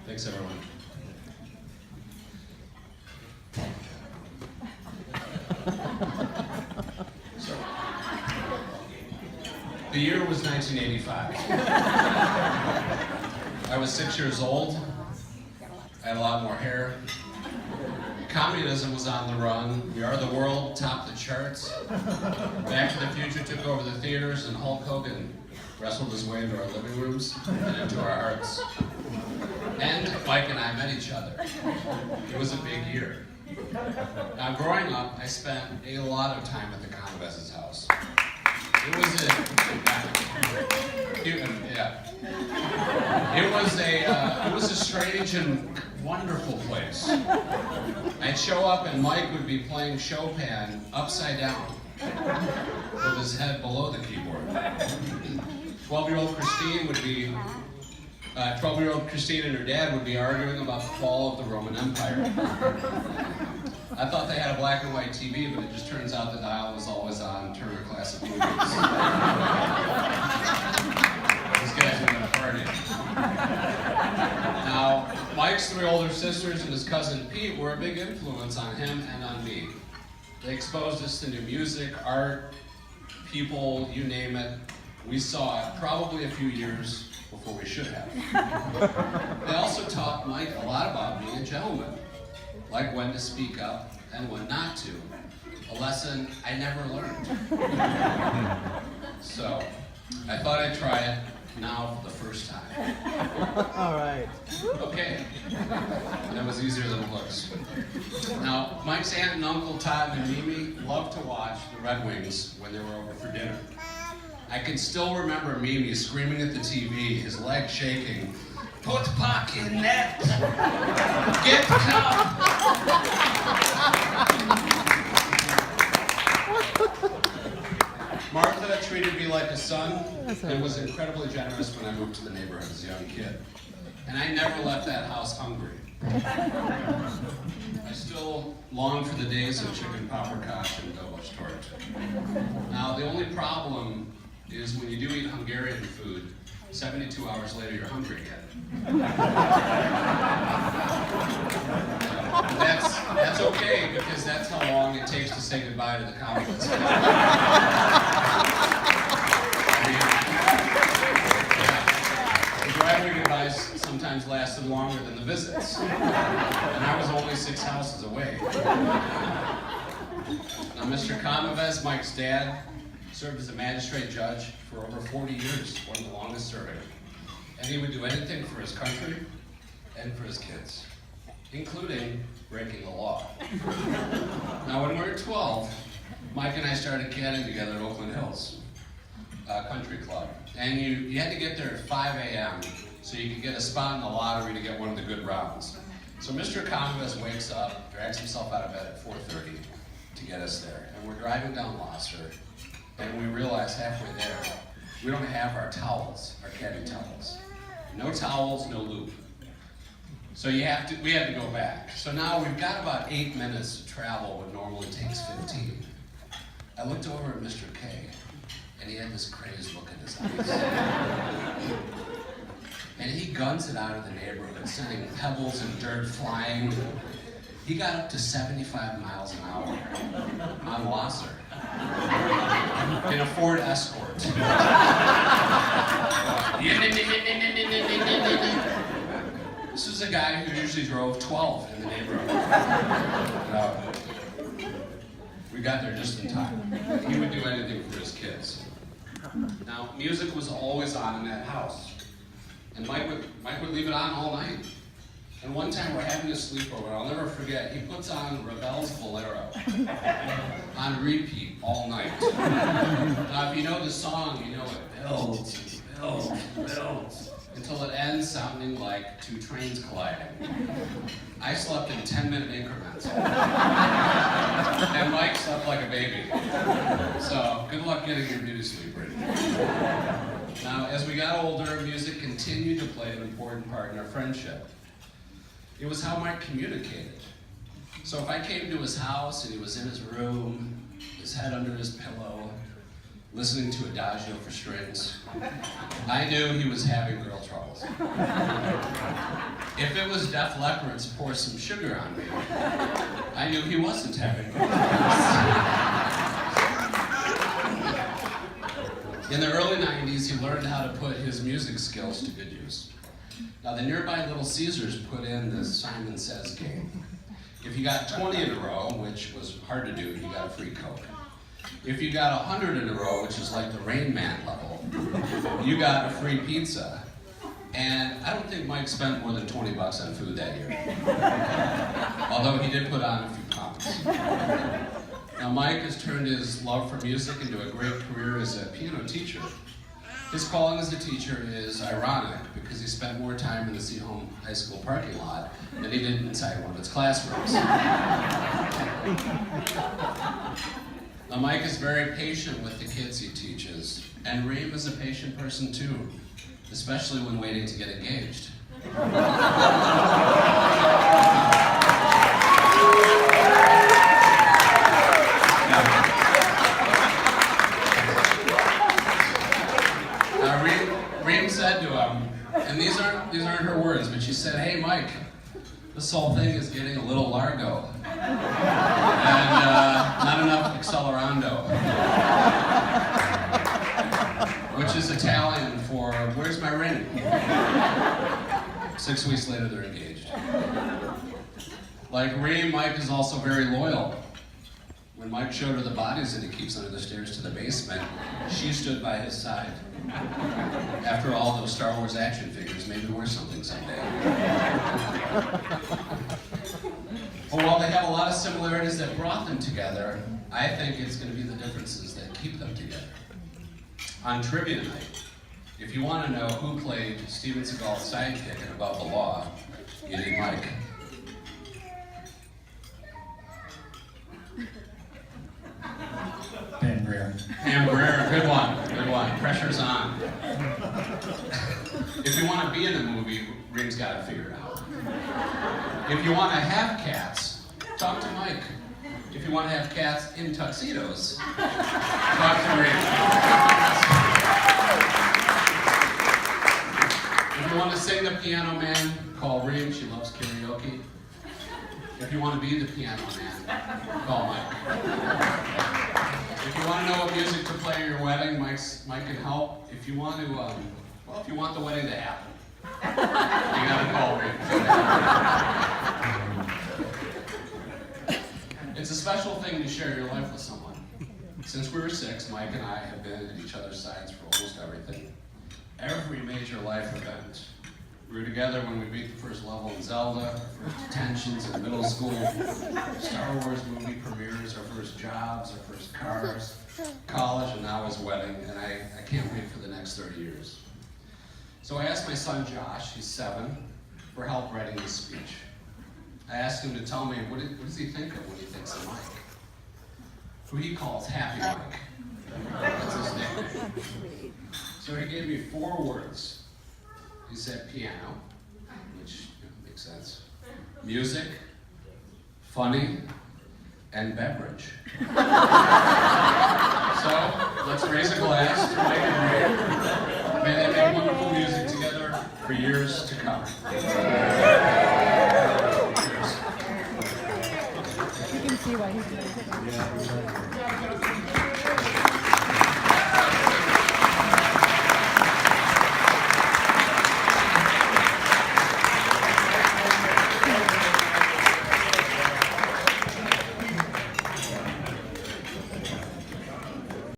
Thanks, everyone. So, the year was 1985. I was 6 years old. I had a lot more hair. Communism was on the run. We Are the World topped the charts. Back to the Future took over the theaters, and Hulk Hogan wrestled his way into our living rooms and into our hearts. And Mike and I met each other. It was a big year. Now, growing up, I spent a lot of time at the Komives' house. It was a strange and wonderful place. I'd show up and Mike would be playing Chopin upside down with his head below the keyboard. 12-year-old Christine and her dad would be arguing about the fall of the Roman Empire. I thought they had a black and white TV, but it just turns out the dial was always on Turner Classic Movies. These guys were gonna party. Now, Mike's 3 older sisters and his cousin Pete were a big influence on him and on me. They exposed us to new music, art, people, you name it. We saw it probably a few years before we should have. They also taught Mike a lot about being a gentleman, like when to speak up and when not to. A lesson I never learned. So, I thought I'd try it now for the first time. All right. Okay. That was easier than it looks. Now, Mike's aunt and uncle Todd and Mimi loved to watch the Red Wings when they were over for dinner. I can still remember Mimi screaming at the TV, his legs shaking, "Put puck in net! Get cup!" Martha treated me like a son and was incredibly generous when I moved to the neighborhood as a young kid. And I never left that house hungry. I still long for the days of chicken paprikash and Dobosh torte. Now, the only problem is when you do eat Hungarian food, 72 hours later you're hungry again. That's okay, because that's how long it takes to say goodbye to the Komives. The driveway goodbyes sometimes lasted longer than the visits. And I was only 6 houses away. Now, Mr. Komives, Mike's dad, served as a magistrate judge for over 40 years, one of the longest serving. And he would do anything for his country and for his kids, including breaking the law. Now, when we were 12, Mike and I started caddying together at Oakland Hills Country Club. And you had to get there at 5 a.m. so you could get a spot in the lottery to get one of the good rounds. So Mr. Komives wakes up, drags himself out of bed at 4:30 to get us there. And we're driving down Losser, and we realize halfway there, we don't have our towels, our caddy towels. No towels, no loop. So we had to go back. So now we've got about 8 minutes to travel what normally takes 15. I looked over at Mr. K, and he had this crazed look in his eyes. And he guns it out of the neighborhood, sending pebbles and dirt flying. He got up to 75 miles an hour on Losser in a Ford Escort. This was a guy who usually drove 12 in the neighborhood. We got there just in time. He would do anything for his kids. Now, music was always on in that house. And Mike would leave it on all night. And one time we're having a sleepover, I'll never forget, he puts on Ravel's Bolero on repeat all night. Now, if you know the song, you know it builds, builds, builds, until it ends sounding like 2 trains colliding. I slept in 10-minute increments. And Mike slept like a baby. So, good luck getting your beauty sleep ready. Now, as we got older, music continued to play an important part in our friendship. It was how Mike communicated. So if I came to his house and he was in his room, his head under his pillow, listening to Adagio for strings, I knew he was having girl troubles. If it was Def Leppard's Pour Some Sugar on Me, I knew he wasn't having it. In the early 90s, he learned how to put his music skills to good use. Now, the nearby Little Caesars put in the Simon Says game. If you got 20 in a row, which was hard to do, you got a free Coke. If you got 100 in a row, which is like the Rain Man level, you got a free pizza. And I don't think Mike spent more than 20 bucks on food that year. Although he did put on a few pounds. Now Mike has turned his love for music into a great career as a piano teacher. His calling as a teacher is ironic because he spent more time in the Seaholm High School parking lot than he did inside one of its classrooms. Now Mike is very patient with the kids he teaches, and Reem is a patient person too, especially when waiting to get engaged. Reem said to him, and these aren't her words, but she said, "Hey Mike, this whole thing is getting a little largo, and not enough accelerando," which is Italian for "Where's my ring?" 6 weeks later, they're engaged. Like Reem, Mike is also very loyal. When Mike showed her the bodies that he keeps under the stairs to the basement, she stood by his side. After all, those Star Wars action figures maybe worth something someday. But while they have a lot of similarities that brought them together, I think it's going to be the differences that keep them together. On trivia night, if you want to know who played Steven Seagal's sidekick in Above the Law, you need Mike. Pam Grier. Pam Grier, good one. Pressure's on. If you want to be in a movie, Reem's got to figure it out. If you want to have cats, talk to Mike. If you want to have cats in tuxedos, talk to Reem. If you want to sing the Piano Man, call Reem. She loves karaoke. If you want to be the piano man, call Mike. If you want to know what music to play at your wedding, Mike can help. If you want to, if you want the wedding to happen, you gotta call Reem. It's a special thing to share your life with someone. Since we were 6, Mike and I have been at each other's sides for almost everything. Every major life event. We were together when we beat the first level in Zelda, our first detentions in middle school, Star Wars movie premieres, our first jobs, our first cars, college, and now his wedding, and I can't wait for the next 30 years. So I asked my son Josh, he's 7, for help writing this speech. I asked him to tell me what does he think of when he thinks of Mike, who he calls Happy Mike. That's his nickname. So he gave me 4 words. He said piano, which makes sense, music, funny, and beverage. So let's raise a glass to Mike and Reem. May they make wonderful music together for years to come. You can see why he's doing it.